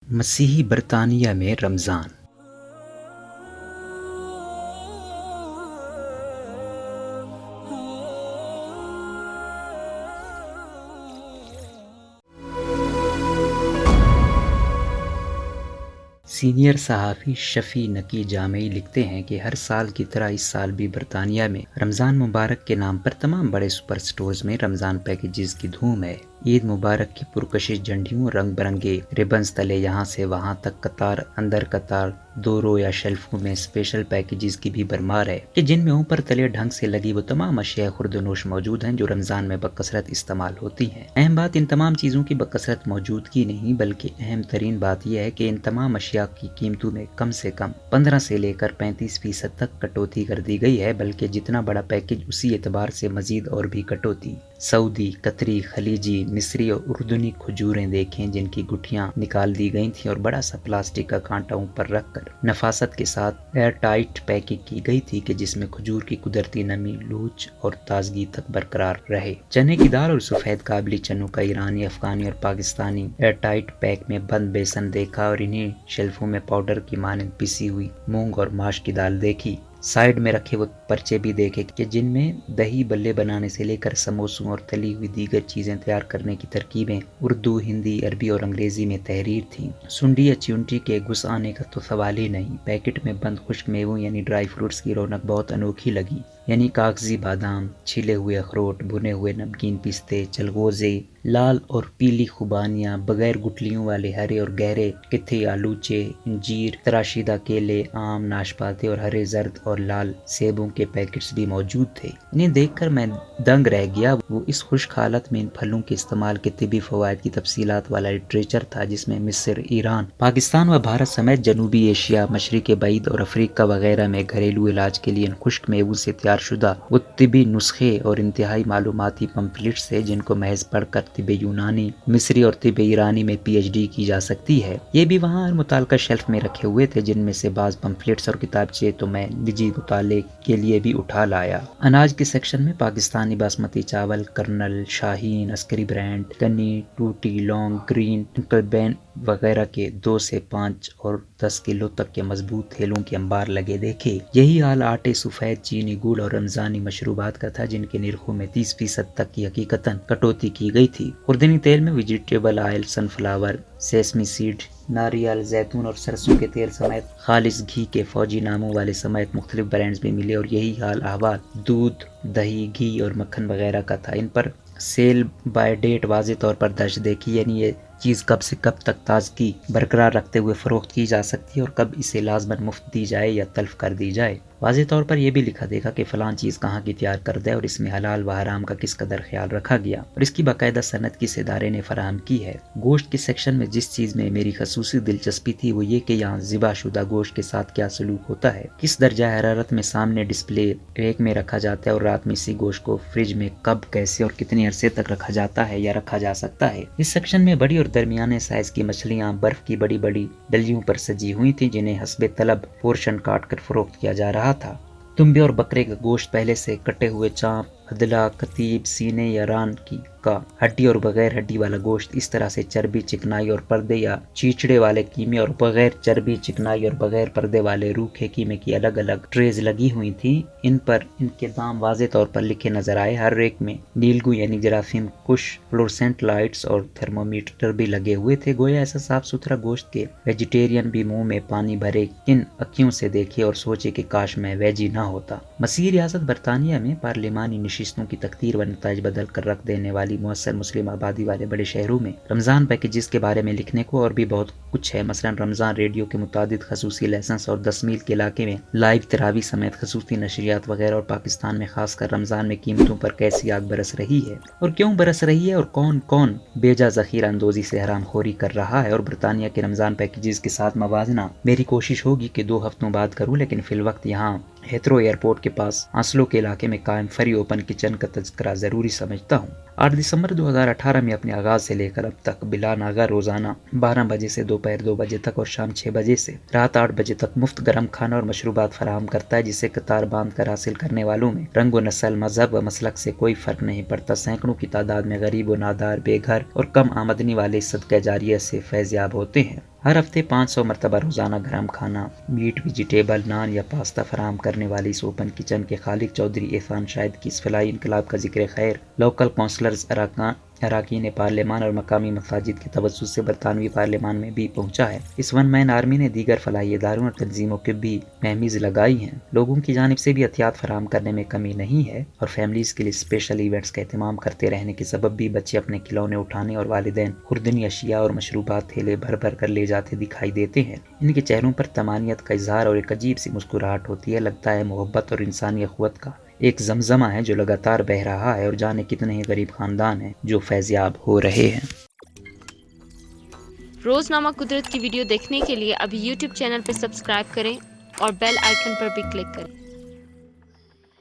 مسیحی برطانیہ میں رمضان سینئر صحافی شفیع نقی جامعی لکھتے ہیں کہ ہر سال کی طرح اس سال بھی برطانیہ میں رمضان مبارک کے نام پر تمام بڑے سپر سٹورز میں رمضان پیکیجز کی دھوم ہے۔ عید مبارک کی پرکشش جھنڈیوں، رنگ برنگے ریبنز تلے یہاں سے وہاں تک، قطار اندر قطار، دو رو یا شیلفوں میں اسپیشل پیکیجز کی بھی بھرمار ہے کہ جن میں اوپر تلے ڈھنگ سے لگی وہ تمام اشیاء خورد و نوش موجود ہیں جو رمضان میں بکثرت استعمال ہوتی ہیں۔ اہم بات ان تمام چیزوں کی بکثرت موجودگی نہیں، بلکہ اہم ترین بات یہ ہے کہ ان تمام اشیاء کی قیمتوں میں کم سے کم 15 سے لے کر 35% تک کٹوتی کر دی گئی ہے، بلکہ جتنا بڑا پیکیج اسی اعتبار سے مزید اور بھی کٹوتی۔ سعودی، قطری، خلیجی، مصری اور اردنی کھجوریں دیکھیں جن کی گٹھیاں نکال دی گئی تھیں اور بڑا سا پلاسٹک کا کانٹا اوپر رکھ کر نفاست کے ساتھ ایئر ٹائٹ پیکنگ کی گئی تھی کہ جس میں کھجور کی قدرتی نمی، لوچ اور تازگی تک برقرار رہے۔ چنے کی دال اور سفید کابلی چنوں کا ایرانی، افغانی اور پاکستانی ایئر ٹائٹ پیک میں بند بیسن دیکھا اور انہی شیلفوں میں پاؤڈر کی مانند پسی ہوئی مونگ اور ماش کی دال دیکھی۔ سائیڈ میں رکھے وہ پرچے بھی دیکھے کہ جن میں دہی بلے بنانے سے لے کر سموسوں اور تلی ہوئی دیگر چیزیں تیار کرنے کی ترکیبیں اردو، ہندی، عربی اور انگریزی میں تحریر تھیں۔ سنڈی یا چیونٹی کے گھس آنے کا تو سوال ہی نہیں۔ پیکٹ میں بند خشک میووں یعنی ڈرائی فروٹس کی رونق بہت انوکھی لگی، یعنی کاغذی بادام، چھلے ہوئے اخروٹ، بھنے ہوئے نمکین پستے، چلغوزے، لال اور پیلی خوبانیاں، بغیر گٹلیوں والے ہرے اور گہرے کتھئی آلوچے، انجیر، تراشیدہ کیلے، آم، ناشپاتے اور ہرے، زرد اور لال سیبوں کے پیکٹس بھی موجود تھے۔ انہیں دیکھ کر میں دنگ رہ گیا۔ وہ اس خشک حالت میں ان پھلوں کے استعمال کے طبی فوائد کی تفصیلات والا لٹریچر تھا جس میں مصر، ایران، پاکستان و بھارت سمیت جنوبی ایشیا، مشرق بعید اور افریقہ وغیرہ میں گھریلو علاج کے لیے ان خشک میووں سے تیار شدہ وہ طبی نسخے اور انتہائی معلوماتی پمفلٹس ہیں جن کو محض پڑھ کر طب یونانی، مصری اور طب ایرانی میں پی ایچ ڈی کی جا سکتی ہے۔ یہ بھی وہاں متعلقہ شیلف میں رکھے ہوئے تھے جن میں سے بعض پمفلٹس اور کتابچے تو میں نجی مطالعے کے لیے بھی اٹھا لایا۔ اناج کے سیکشن میں پاکستانی باسمتی چاول، کرنل، شاہین، عسکری برانڈ، کنی، ٹوٹی، لونگ، گرین، انکل بین وغیرہ کے 2 سے 5 اور 10 کلو تک کے مضبوط تھیلوں کے انبار لگے دیکھے۔ یہی حال آٹے، سفید چینی، گڑ اور رمضانی مشروبات کا تھا جن کے نرخوں میں 30% تک کی حقیقتاً کٹوتی کی گئی تھی۔ خوردنی تیل میں ویجیٹیبل آئل، سن فلاور، سیسمی سیڈ، ناریل، زیتون اور سرسوں کے تیل سمیت خالص گھی کے فوجی ناموں والے سمیت مختلف برانڈز بھی ملے اور یہی حال احوال دودھ، دہی، گھی اور مکھن وغیرہ کا تھا۔ ان پر سیل بائی ڈیٹ واضح طور پر درج دیکھی، یعنی یہ چیز کب سے کب تک تازگی برقرار رکھتے ہوئے فروخت کی جا سکتی ہے اور کب اسے لازماً مفت دی جائے یا تلف کر دی جائے۔ واضح طور پر یہ بھی لکھا دیکھا کہ فلاں چیز کہاں کی تیار کردہ ہے اور اس میں حلال و حرام کا کس قدر خیال رکھا گیا اور اس کی باقاعدہ صنعت کس ادارے نے فراہم کی ہے۔ گوشت کے سیکشن میں جس چیز میں میری خصوصی دلچسپی تھی وہ یہ کہ یہاں ذبح شدہ گوشت کے ساتھ کیا سلوک ہوتا ہے، کس درجہ حرارت میں سامنے ڈسپلے ریک میں رکھا جاتا ہے اور رات میں اسی گوشت کو فریج میں کب، کیسے اور کتنے عرصے تک رکھا جاتا ہے یا رکھا جا سکتا ہے۔ اس سیکشن میں بڑی اور درمیانے سائز کی مچھلیاں برف کی بڑی بڑی ڈلیوں پر سجی ہوئی تھیں جنہیں حسب طلب پورشن کاٹ کر فروخت کیا جا رہا تھا۔ تنبے اور بکرے کا گوشت پہلے سے کٹے ہوئے چانپ، ادلا، کتیب، سینے یا ران کا ہڈی اور بغیر ہڈی والا گوشت، اس طرح سے چربی، چکنائی اور پردے یا چیچڑے والے قیمے اور بغیر چربی، چکنائی اور بغیر پردے والے روکھے قیمے کی الگ الگ ٹریز لگی ہوئی تھیں۔ ان پر ان کے دام واضح طور پر لکھے نظر آئے۔ ہر ریک میں نیلگو یعنی جراثیم کش فلورسنٹ لائٹس اور تھرمومیٹر بھی لگے ہوئے تھے، گویا ایسا صاف ستھرا گوشت کے ویجیٹیرین بھی منہ میں پانی بھرے کن اکھیوں سے دیکھے اور سوچے کہ کاش میں ویجی نہ ہوتا۔ مسیحی ریاست برطانیہ میں پارلیمانی نشستوں کی تقدیر و نتائج بدل کر رکھ دینے والی مؤثر مسلم آبادی والے بڑے شہروں میں رمضان پیکیجز کے بارے میں لکھنے کو اور بھی بہت کچھ ہے۔ مثلا رمضان ریڈیو کے متعدد خصوصی لیسنز اور 10 میل کے علاقے میں لائیو تراویح سمیت خصوصی نشریات وغیرہ، اور پاکستان میں خاص کر رمضان میں قیمتوں پر کیسی آگ برس رہی ہے اور کیوں برس رہی ہے اور کون کون بیجا ذخیرہ اندوزی سے حرام خوری کر رہا ہے، اور برطانیہ کے رمضان پیکیجز کے ساتھ موازنہ میری کوشش ہوگی کہ 2 ہفتوں بعد کروں، لیکن فی الوقت یہاں ہیتھرو ایئرپورٹ کے پاس آسلو کے علاقے میں قائم فری اوپن کچن کا تذکرہ ضروری سمجھتا ہوں۔ 8 دسمبر 2018 میں اپنے آغاز سے لے کر اب تک بلا ناغہ روزانہ 12 بجے سے دوپہر 2 بجے تک اور شام 6 بجے سے رات 8 بجے تک مفت گرم کھانا اور مشروبات فراہم کرتا ہے، جسے قطار باندھ کر حاصل کرنے والوں میں رنگ و نسل، مذہب و مسلک سے کوئی فرق نہیں پڑتا۔ سینکڑوں کی تعداد میں غریب و نادار، بے گھر اور کم آمدنی والے صدقہ جاریہ سے فیض یاب ہوتے ہیں۔ ہر ہفتے 500 مرتبہ روزانہ گرم کھانا، میٹ، ویجیٹیبل، نان یا پاستا فراہم کرنے والی اس اوپن کچن کے خالق چودھری عرفان شاہد کی اس فلاحی انقلاب کا ذکر خیر لوکل کونسلرز، اراکین پارلیمان اور مقامی مساجد کے توسط سے برطانوی پارلیمان میں بھی پہنچا ہے۔ اس ون مین آرمی نے دیگر فلاحی اداروں اور تنظیموں کے بھی مہمیز لگائی ہیں۔ لوگوں کی جانب سے بھی احتیاط فراہم کرنے میں کمی نہیں ہے اور فیملیز کے لیے اسپیشل ایونٹس کا اہتمام کرتے رہنے کے سبب بھی بچے اپنے کھلونے اٹھانے اور والدین خوردنی اشیاء اور مشروبات تھیلے بھر بھر کر لے جاتے دکھائی دیتے ہیں۔ ان کے چہروں پر طمانینت کا اظہار اور ایک عجیب سی مسکراہٹ ہوتی ہے۔ لگتا ہے محبت اور انسانی اخوت کا ایک زمزمہ ہے جو لگاتار بہہ رہا ہے، اور جانے کتنے ہی غریب خاندان ہیں جو فیضیاب ہو رہے ہیں۔ روزنامہ قدرت کی ویڈیو دیکھنے کے لیے ابھی YouTube چینل پر سبسکرائب کریں اور بیل آئیکن پر بھی کلک کریں۔